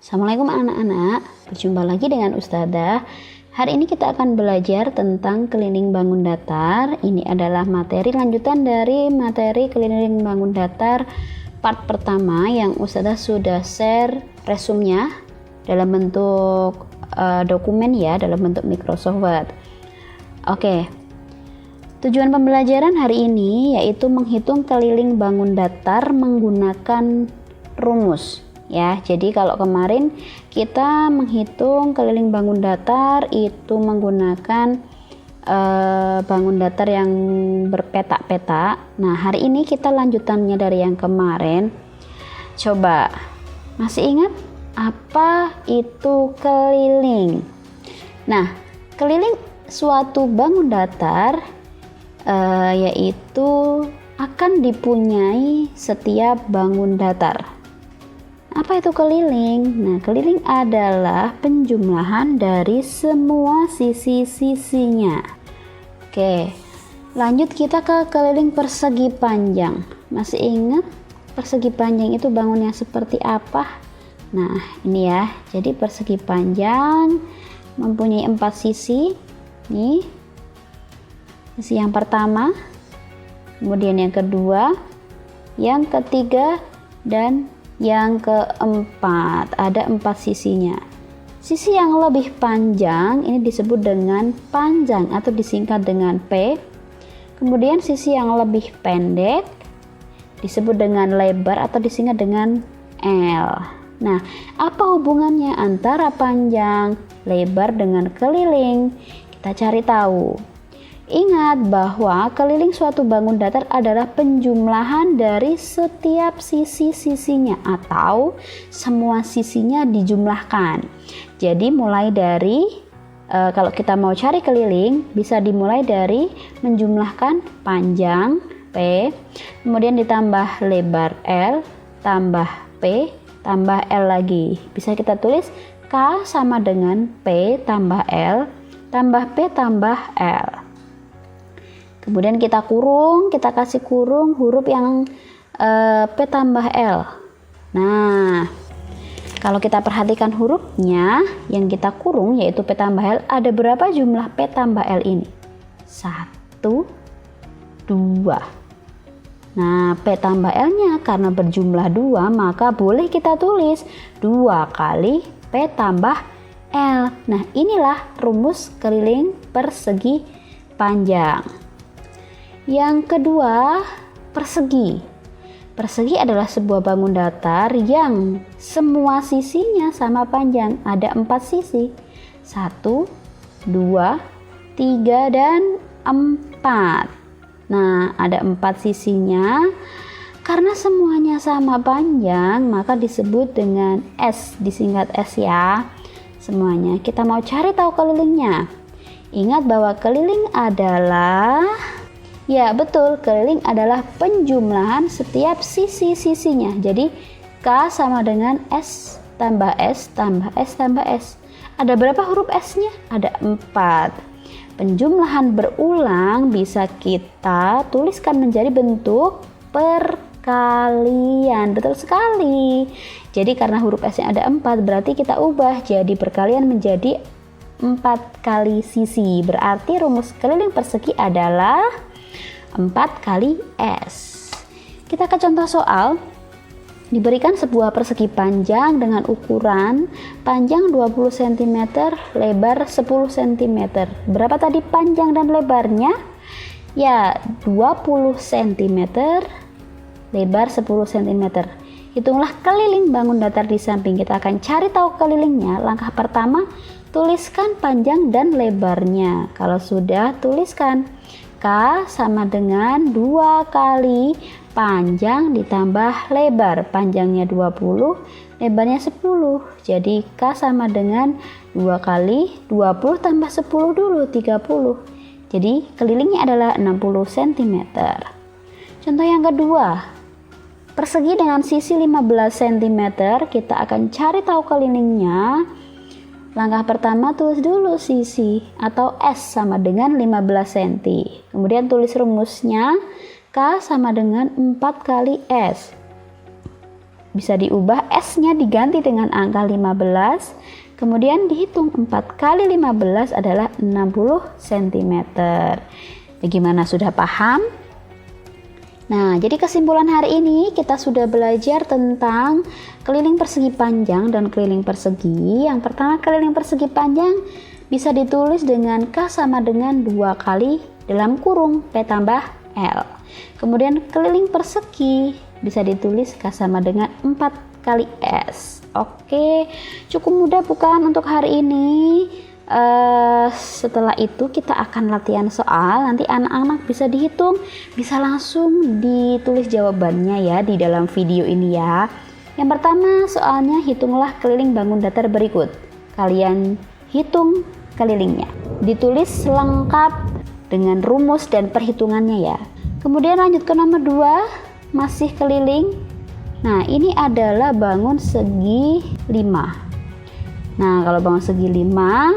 Assalamualaikum anak-anak, berjumpa lagi dengan Ustadzah. Hari ini kita akan belajar tentang keliling bangun datar. Ini adalah materi lanjutan dari materi keliling bangun datar part pertama yang Ustadzah sudah share resumnya dalam bentuk dokumen ya, dalam bentuk Microsoft Word. Oke. Tujuan pembelajaran hari ini yaitu menghitung keliling bangun datar menggunakan rumus. Ya, jadi kalau kemarin kita menghitung keliling bangun datar itu menggunakan bangun datar yang berpetak-petak. Nah, hari ini kita lanjutannya dari yang kemarin. Coba, masih ingat apa itu keliling? Nah, keliling suatu bangun datar yaitu akan dipunyai setiap bangun datar. Apa itu keliling? Nah, keliling adalah penjumlahan dari semua sisi-sisinya. Oke, lanjut kita ke keliling persegi panjang. Masih ingat persegi panjang itu bangunnya seperti apa? Nah, ini ya. Jadi persegi panjang mempunyai 4 sisi. Nih, sisi yang pertama, kemudian yang kedua, yang ketiga, dan yang keempat. Ada 4 sisinya. Sisi yang lebih panjang ini disebut dengan panjang atau disingkat dengan P. Kemudian sisi yang lebih pendek disebut dengan lebar atau disingkat dengan L. Nah, apa hubungannya antara panjang, lebar dengan keliling? Kita cari tahu. Ingat bahwa keliling suatu bangun datar adalah penjumlahan dari setiap sisi-sisinya atau semua sisinya dijumlahkan. Jadi mulai dari kalau kita mau cari keliling bisa dimulai dari menjumlahkan panjang P, kemudian ditambah lebar L, tambah P, tambah L lagi. Bisa kita tulis K sama dengan P tambah L, tambah P tambah L. Kemudian kita kurung, kita kasih kurung huruf yang P tambah L. Nah, kalau kita perhatikan hurufnya yang kita kurung yaitu P tambah L, ada berapa jumlah P tambah L ini? 1, 2. Nah, P tambah L-nya karena berjumlah 2, maka boleh kita tulis 2 kali P tambah L. Nah, inilah rumus keliling persegi panjang. Yang kedua, persegi. Persegi adalah sebuah bangun datar yang semua sisinya sama panjang. Ada 4 sisi. 1, 2, 3, dan 4. Nah, ada 4 sisinya. Karena semuanya sama panjang, maka disebut dengan S, disingkat S ya. Semuanya. Kita mau cari tahu kelilingnya. Ingat bahwa keliling adalah... Ya betul, keliling adalah penjumlahan setiap sisi-sisinya. Jadi K sama dengan S tambah S tambah S tambah S. Ada berapa huruf S-nya? Ada 4. Penjumlahan berulang bisa kita tuliskan menjadi bentuk perkalian. Betul sekali. Jadi karena huruf S-nya ada 4, berarti kita ubah jadi perkalian menjadi 4 kali sisi. Berarti rumus keliling persegi adalah 4 kali S. Kita ke contoh soal. Diberikan sebuah persegi panjang dengan ukuran panjang 20 cm, lebar 10 cm. Berapa tadi panjang dan lebarnya? Ya, 20 cm, lebar 10 cm. Hitunglah keliling bangun datar di samping. Kita akan cari tahu kelilingnya. Langkah pertama, tuliskan panjang dan lebarnya. Kalau sudah, tuliskan K sama dengan 2 kali panjang ditambah lebar. Panjangnya 20, lebarnya 10. Jadi K sama dengan 2 kali 20 tambah 10 dulu, 30. Jadi kelilingnya adalah 60 cm. Contoh yang kedua. Persegi dengan sisi 15 cm, kita akan cari tahu kelilingnya. Langkah pertama tulis dulu sisi atau S sama dengan 15 cm. Kemudian tulis rumusnya K sama dengan 4 kali S. bisa diubah, S-nya diganti dengan angka 15, kemudian dihitung 4 kali 15 adalah 60 cm. Bagaimana, sudah paham? Nah, jadi kesimpulan hari ini kita sudah belajar tentang keliling persegi panjang dan keliling persegi. Yang pertama, keliling persegi panjang bisa ditulis dengan K sama dengan 2 kali dalam kurung P tambah L. Kemudian keliling persegi bisa ditulis K sama dengan 4 kali S. Oke, cukup mudah bukan untuk hari ini? Setelah itu kita akan latihan soal. Nanti anak-anak bisa dihitung, bisa langsung ditulis jawabannya ya di dalam video ini ya. Yang pertama soalnya, hitunglah keliling bangun datar berikut. Kalian hitung kelilingnya, ditulis lengkap dengan rumus dan perhitungannya ya. Kemudian lanjut ke nomor 2, masih keliling. Nah, ini adalah bangun segi 5. Nah, kalau bangun segi 5,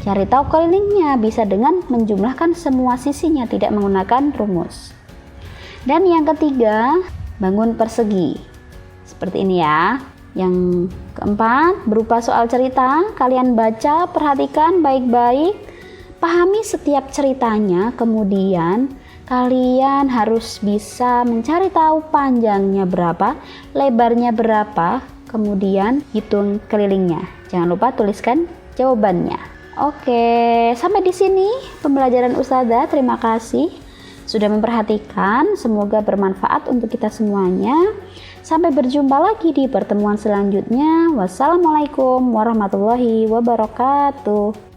cari tahu kelilingnya bisa dengan menjumlahkan semua sisinya, tidak menggunakan rumus. Dan yang ketiga, bangun persegi. Seperti ini ya. Yang keempat, berupa soal cerita. Kalian baca, perhatikan baik-baik, pahami setiap ceritanya, kemudian kalian harus bisa mencari tahu panjangnya berapa, lebarnya berapa, kemudian hitung kelilingnya. Jangan lupa tuliskan jawabannya. Oke, sampai di sini pembelajaran Ustazah. Terima kasih sudah memperhatikan. Semoga bermanfaat untuk kita semuanya. Sampai berjumpa lagi di pertemuan selanjutnya. Wassalamualaikum warahmatullahi wabarakatuh.